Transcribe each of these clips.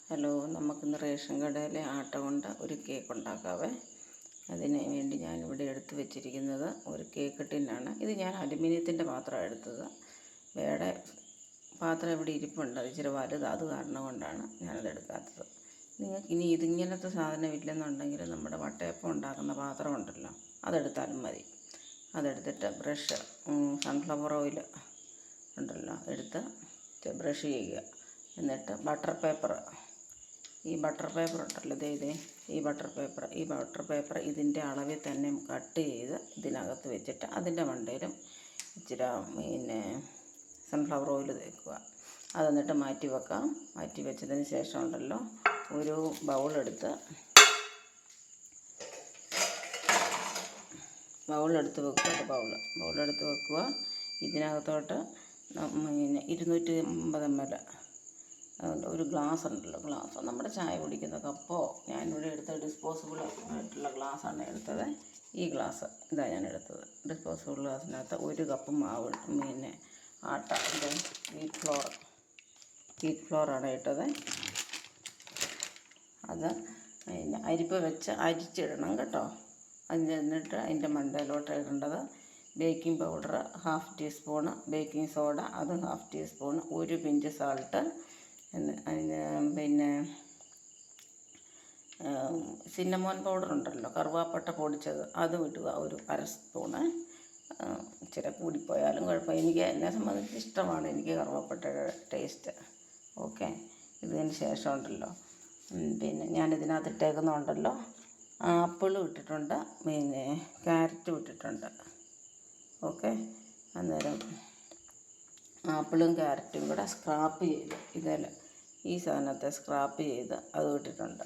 Hello, നമുക്കിന്ന് ration കടയിലെ ആട്ട കൊണ്ട് ഒരു കേക്ക് ഉണ്ടാക്കാവേ. അതിന് വേണ്ടി ഞാനിവിടെ എടുത്ത് വെച്ചിരിക്കുന്നത് ഒരു കേക്ക് ടിന്നാണ്. ഇത് ഞാൻ അലുമിനിയത്തിൻ്റെ പാത്രമാണ് എടുത്തത്. വേറെ പാത്രം ഇവിടെ ഇരിപ്പുണ്ട്, അത് ഇച്ചിരി വലുത്, അത് കാരണം കൊണ്ടാണ് ഞാനത് എടുക്കാത്തത്. നിങ്ങൾക്ക് ഇനി ഇതിങ്ങനത്തെ സാധനം ഇല്ലെന്നുണ്ടെങ്കിൽ നമ്മുടെ വട്ടയപ്പം ഉണ്ടാക്കുന്ന പാത്രം ഉണ്ടല്ലോ, അതെടുത്താലും മതി. അതെടുത്തിട്ട് ബ്രഷ്, സൺഫ്ലവർ ഓയിൽ ഉണ്ടല്ലോ, എടുത്ത് ബ്രഷ് ചെയ്യുക. എന്നിട്ട് ബട്ടർ പേപ്പർ, ഈ ബട്ടർ പേപ്പർ ഉണ്ടല്ലോ, ഈ ബട്ടർ പേപ്പർ ഇതിൻ്റെ അളവിൽ തന്നെ കട്ട് ചെയ്ത് ഇതിനകത്ത് വെച്ചിട്ട് അതിൻ്റെ മണ്ടയിലും ഇച്ചിരി സൺഫ്ലവർ ഓയിൽ തേക്കുക. അതെന്നിട്ട് മാറ്റി വെക്കാം. മാറ്റി വെച്ചതിന് ശേഷം ഉണ്ടല്ലോ, ഒരു ബൗളെടുത്ത് വെക്കുക. ഇതിനകത്തോട്ട് 250 ml ഒരു ഗ്ലാസ് ഉണ്ടല്ലോ, ഗ്ലാസ് നമ്മുടെ ചായ കുടിക്കുന്ന കപ്പോ, ഞാനിവിടെ എടുത്ത ഡിസ്പോസിബിൾ ആയിട്ടുള്ള ഗ്ലാസ്സാണ് എടുത്തത്. ഈ ഗ്ലാസ് ഇതാണ് ഞാൻ എടുത്തത്. ഡിസ്പോസിബിൾ ഗ്ലാസ്സിനകത്ത് 1 കപ്പ് മാവ്, ആട്ട, വീറ്റ് ഫ്ലോറാണ് ഇട്ടത്. അത് അരിപ്പ വെച്ച് അരിച്ചിടണം കേട്ടോ. എന്നിട്ട് അതിൻ്റെ മണ്ടയിലോട്ട് ഇടേണ്ടത് baking powder 1/2 teaspoon, baking soda അത് 1/2 ടീസ്പൂണ്, 1 പിഞ്ച് സാൾട്ട്, പിന്നെ സിന്നമോൻ പൗഡർ ഉണ്ടല്ലോ, കറുവാപ്പട്ട പൊടിച്ചത്, അതും ഇടുക, ഒരു 1/2 സ്പൂണ്. ഇച്ചിരി കൂടിപ്പോയാലും കുഴപ്പമില്ല, എന്നെ സംബന്ധിച്ച് ഇഷ്ടമാണ് എനിക്ക് കറുവാപ്പട്ടയുടെ ടേസ്റ്റ്. ഓക്കെ, ഇതിന് ശേഷം ഉണ്ടല്ലോ, പിന്നെ ഞാനിതിനകത്ത് ഇട്ടേക്കുന്നുണ്ടല്ലോ, ആപ്പിളും ഇട്ടിട്ടുണ്ട്, ക്യാരറ്റും ഇട്ടിട്ടുണ്ട്. ഓക്കെ, അന്നേരം ആപ്പിളും ക്യാരറ്റും കൂടെ സ്ക്രാപ്പ് ചെയ്ത് ഈ സാധനത്തെ സ്ക്രാപ്പ് ചെയ്ത് അത് ഇട്ടിട്ടുണ്ട്.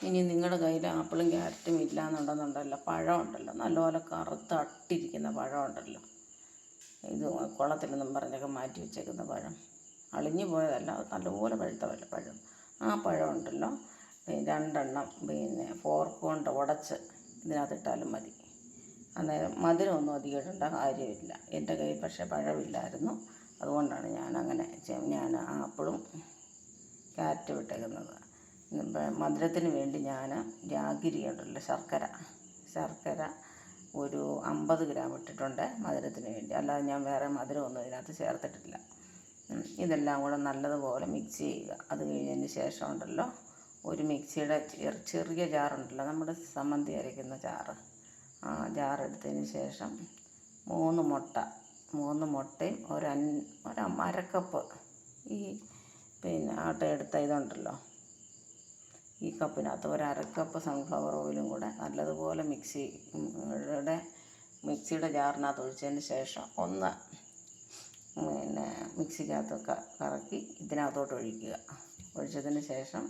ഇനി നിങ്ങളുടെ കയ്യിൽ ആപ്പിളും ക്യാരറ്റും ഇല്ലയെന്നുണ്ടെന്നുണ്ടല്ലോ, പഴം ഉണ്ടല്ലോ, നല്ലപോലെ കറുത്ത് അട്ടിരിക്കുന്ന പഴം ഉണ്ടല്ലോ, ഇത് കുളത്തിലൊന്നും പറഞ്ഞൊക്കെ മാറ്റി വെച്ചേക്കുന്ന പഴം, അളിഞ്ഞു പോയതല്ല, നല്ലപോലെ പഴുത്ത പഴം. ആ പഴം ഉണ്ടല്ലോ, 2 എണ്ണം ഫോർക്ക് കൊണ്ട് ഉടച്ച് ഇതിനകത്തിട്ടാലും മതി. അന്നേരം മധുരമൊന്നും അധികം ഇടേണ്ട കാര്യമില്ല. എൻ്റെ കയ്യിൽ പക്ഷേ പഴമില്ലായിരുന്നു, അതുകൊണ്ടാണ് ഞാൻ ആപ്പിളും ക്യാരറ്റും ഇട്ടേക്കുന്നത്. മധുരത്തിന് വേണ്ടി ഞാൻ ജാഗിരി ഉണ്ടല്ലോ, ശർക്കര ഒരു 50 ഗ്രാം ഇട്ടിട്ടുണ്ട് മധുരത്തിന് വേണ്ടി. അല്ലാതെ ഞാൻ വേറെ മധുരമൊന്നും ഇതിനകത്ത് ചേർത്തിട്ടില്ല. ഇതെല്ലാം കൂടെ നല്ലതുപോലെ മിക്സ് ചെയ്യുക. അത് കഴിഞ്ഞതിന് ശേഷം ഉണ്ടല്ലോ, ഒരു മിക്സിയുടെ ചെറിയ ജാറുണ്ടല്ലോ, നമ്മുടെ സമ്മന്തി അരയ്ക്കുന്ന ജാറ്, ആ ജാറെടുത്തതിന് ശേഷം 3 മുട്ടയും ഒരു 1/2 കപ്പ് ഈ ആട്ട എടുത്ത ഇതുണ്ടല്ലോ, ഈ കപ്പിനകത്ത് 1/2 കപ്പ് സൺഫ്ലവർ ഓയിലും കൂടെ നല്ലതുപോലെ മിക്സിയുടെ ജാറിനകത്ത് ഒഴിച്ചതിന് ശേഷം ഒന്ന് മിക്സിക്കകത്തൊക്കെ കറക്കി ഇതിനകത്തോട്ട് ഒഴിക്കുക. ഒഴിച്ചതിന് ശേഷം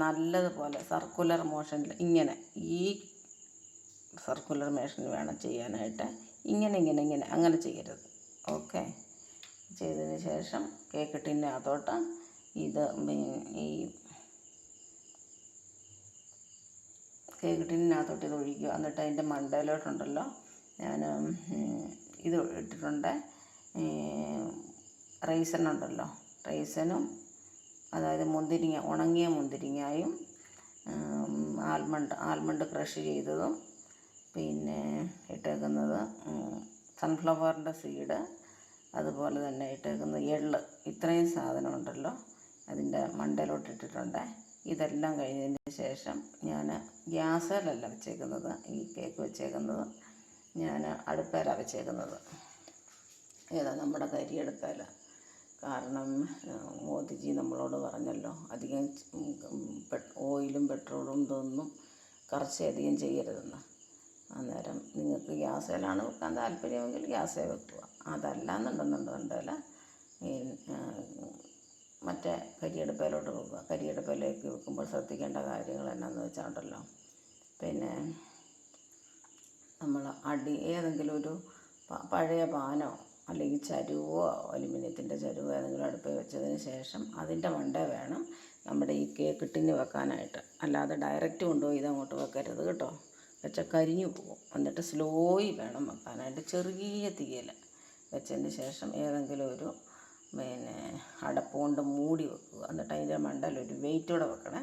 നല്ലതുപോലെ സർക്കുലർ മോഷനിൽ ഈ സർക്കുലർ മോഷൻ വേണം ചെയ്യാനായിട്ട്. ഇങ്ങനെ അങ്ങനെ ചെയ്യരുത്. ഓക്കെ, ചെയ്തതിന് ശേഷം കേക്ക് ടിന്നകത്തോട്ട് ഇത് ഒഴിക്കുക. എന്നിട്ട് അതിൻ്റെ മണ്ടയിലോട്ടുണ്ടല്ലോ, ഞാൻ ഇത് ഇട്ടിട്ടുണ്ട്, റൈസനുണ്ടല്ലോ, അതായത് മുന്തിരിങ്ങ, ഉണങ്ങിയ മുന്തിരിങ്ങയും ആൽമണ്ട് ക്രഷ് ചെയ്തതും, പിന്നെ ഇട്ടേക്കുന്നത് സൺഫ്ലവറിൻ്റെ സീഡ്, അതുപോലെ തന്നെ ഇട്ടേക്കുന്നത് എള്ള്. ഇത്രയും സാധനം ഉണ്ടല്ലോ അതിൻ്റെ മണ്ടയിലോട്ട് ഇട്ടിട്ടുണ്ട്. ഇതെല്ലാം കഴിഞ്ഞതിന് ശേഷം ഞാൻ ഗ്യാസിലല്ല വെച്ചേക്കുന്നത്, ഈ കേക്ക് വെച്ചേക്കുന്നത് ഞാൻ അടുപ്പയിലാണ് വെച്ചേക്കുന്നത്. നമ്മുടെ കരിയടുപ്പയില. കാരണം മോദിജി നമ്മളോട് പറഞ്ഞല്ലോ, അധികം ഓയിലും പെട്രോളും ഇതൊന്നും അധികം ചെയ്യരുതെന്ന്. അന്നേരം നിങ്ങൾക്ക് ഗ്യാസിലാണ് വെക്കാൻ താല്പര്യമെങ്കിൽ ഗ്യാസേ വെക്കുക. അതല്ലാന്നുണ്ടെന്നുണ്ടെങ്കിൽ മറ്റേ കരിയടുപ്പയിലോട്ട് വെക്കുക. കരിയടുപ്പയിലേക്ക് വെക്കുമ്പോൾ ശ്രദ്ധിക്കേണ്ട കാര്യങ്ങൾ എന്നാന്ന് വെച്ചാൽ ഉണ്ടല്ലോ, പിന്നെ നമ്മൾ ഏതെങ്കിലും ഒരു പഴയ പാനോ അല്ലെങ്കിൽ ചരുവോ, അലുമിനിയത്തിൻ്റെ ചരുവോ ഏതെങ്കിലും അടുപ്പിൽ വെച്ചതിന് ശേഷം അതിൻ്റെ മണ്ടേ വേണം നമ്മുടെ ഈ കേക്ക് ടിന്ന് വെക്കാനായിട്ട്. അല്ലാതെ ഡയറക്റ്റ് കൊണ്ടുപോയി ഇതങ്ങോട്ട് വെക്കരുത് കേട്ടോ. വെച്ചാൽ കരിഞ്ഞു പോകും. എന്നിട്ട് സ്ലോയിൽ വേണം വെക്കാനായിട്ട്, ചെറിയ തീയിൽ വെച്ചതിന് ശേഷം ഏതെങ്കിലും ഒരു അടപ്പ് കൊണ്ട് മൂടി വെക്കുക. എന്നിട്ട് അതിൻ്റെ മണ്ടയിൽ ഒരു വെയിറ്റ് കൂടെ വെക്കണേ.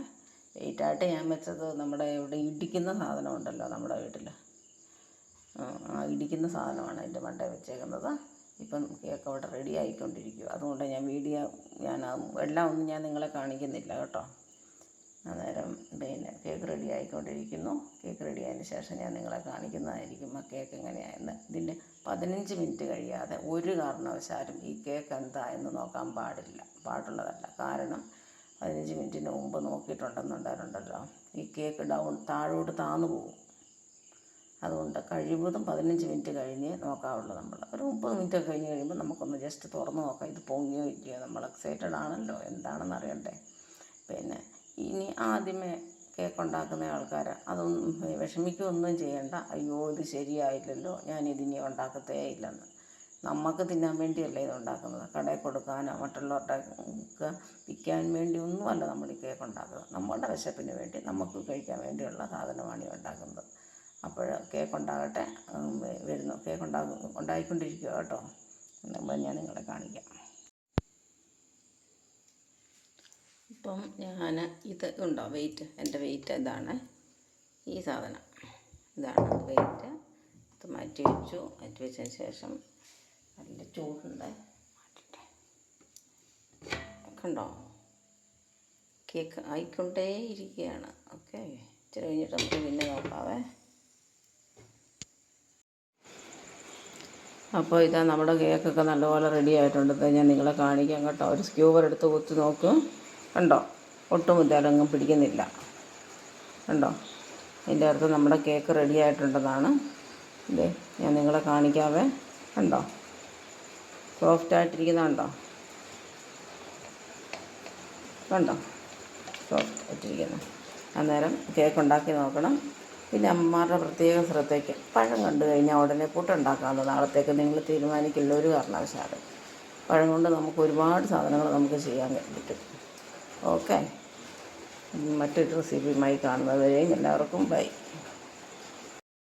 വെയിറ്റായിട്ട് ഞാൻ വെച്ചത് നമ്മുടെ ഇവിടെ ഇടിക്കുന്ന സാധനം ഉണ്ടല്ലോ നമ്മുടെ വീട്ടിൽ, ആ ഇടിക്കുന്ന സാധനമാണ് അതിൻ്റെ മണ്ടയിൽ വെച്ചേക്കുന്നത്. ഇപ്പം കേക്ക് അവിടെ റെഡി ആയിക്കൊണ്ടിരിക്കുക. അതുകൊണ്ട് ഞാൻ എല്ലാം ഒന്നും ഞാൻ നിങ്ങളെ കാണിക്കുന്നില്ല കേട്ടോ. അന്നേരം കേക്ക് റെഡി ആയിക്കൊണ്ടിരിക്കുന്നു. കേക്ക് റെഡി ആയതിന് ശേഷം ഞാൻ നിങ്ങളെ കാണിക്കുന്നതായിരിക്കും ആ കേക്ക് എങ്ങനെയായെന്ന്. ഇതിൻ്റെ 15 മിനിറ്റ് കഴിയാതെ ഒരു കാരണവശാലും ഈ കേക്ക് എന്താ എന്ന് നോക്കാൻ പാടുള്ളതല്ല. കാരണം 15 മിനിറ്റിന് മുമ്പ് നോക്കിയിട്ടുണ്ടെന്നുണ്ടല്ലോ ഈ കേക്ക് താഴോട്ട് താന്നു പോകും. അതുകൊണ്ട് കഴിവതും 15 മിനിറ്റ് കഴിഞ്ഞ് നോക്കാവുള്ളൂ. നമ്മൾ ഒരു 30 മിനിറ്റ് കഴിഞ്ഞ് കഴിയുമ്പോൾ നമുക്കൊന്ന് ജസ്റ്റ് തുറന്ന് നോക്കാം, ഇത് പൊങ്ങിയോ ഇല്ലയോ. നമ്മൾ എക്സൈറ്റഡ് ആണല്ലോ, എന്താണെന്ന് അറിയണ്ടേ. ഇനി ആദ്യമേ കേക്ക് ഉണ്ടാക്കുന്ന ആൾക്കാർ അതൊന്നും വിഷമിക്കുകയൊന്നും ചെയ്യണ്ട. അയ്യോ ഇത് ശരിയായില്ലല്ലോ, ഞാനിതിനി ഉണ്ടാക്കത്തേ ഇല്ലെന്ന്. നമുക്ക് തിന്നാൻ വേണ്ടിയല്ല ഇത് ഉണ്ടാക്കുന്നത്, കടയിൽ കൊടുക്കാനോ മറ്റുള്ളവരുടെ വിൽക്കാൻ വേണ്ടി ഒന്നുമല്ല നമ്മൾ ഈ കേക്ക് ഉണ്ടാക്കുന്നത്. നമ്മളുടെ വിശപ്പിന് വേണ്ടി നമുക്ക് കഴിക്കാൻ വേണ്ടിയുള്ള സാധനമാണ് ഈ ഉണ്ടാക്കുന്നത്. അപ്പോൾ കേക്ക് ഉണ്ടാകട്ടെ, കേക്ക് ഉണ്ടായിക്കൊണ്ടിരിക്കുക കേട്ടോ. ഞാൻ നിങ്ങളെ കാണിക്കാം. ഇപ്പം ഞാൻ ഇത് ഉണ്ടോ വെയിറ്റ്, എൻ്റെ വെയിറ്റ് ഇതാണ്, ഈ സാധനം ഇതാണ് വെയിറ്റ്. ഇത് മാറ്റി വെച്ചതിന് ശേഷം നല്ല ചൂടുണ്ട്, മാറ്റിട്ടെ. കണ്ടോ കേക്ക് ആയിക്കൊണ്ടേ ഇരിക്കുകയാണ്. ഓക്കെ, ഇച്ചിരി കഴിഞ്ഞിട്ട് നമുക്ക് പിന്നെ നോക്കാവേ. അപ്പോൾ ഇതാ നമ്മുടെ കേക്കൊക്കെ നല്ലപോലെ റെഡി ആയിട്ടുണ്ട്. ഞാൻ നിങ്ങളെ കാണിക്കാം കേട്ടോ. ഒരു സ്ക്യൂവർ എടുത്ത് കുത്തി നോക്കും, കണ്ടോ ഒട്ടും ഇതാലൊന്നും പിടിക്കുന്നില്ല. കണ്ടോ, അതിൻ്റെ അകത്ത് നമ്മുടെ കേക്ക് റെഡി ആയിട്ടുണ്ടെന്നാണ്. ഇതേ ഞാൻ നിങ്ങളെ കാണിക്കാവേ. കണ്ടോ സോഫ്റ്റായിട്ടിരിക്കുന്നുണ്ടോ, കണ്ടോ സോഫ്റ്റ് ആയിട്ടിരിക്കുന്നത്. അന്നേരം കേക്ക് ഉണ്ടാക്കി നോക്കണം. പിന്നെ അമ്മമാരുടെ പ്രത്യേക ശ്രദ്ധയ്ക്ക് പഴം കണ്ടു കഴിഞ്ഞാൽ ഉടനെ പുട്ടുണ്ടാക്കാമെന്ന് നാളത്തേക്ക് നിങ്ങൾ തീരുമാനിക്കില്ല ഒരു കാരണവശാലും. പഴം കൊണ്ട് നമുക്ക് ഒരുപാട് സാധനങ്ങൾ നമുക്ക് ചെയ്യാൻ പറ്റും. ഓക്കെ, മറ്റൊരു റെസിപ്പിയുമായി കാണുന്നതുവരെയും എല്ലാവർക്കും ബൈ.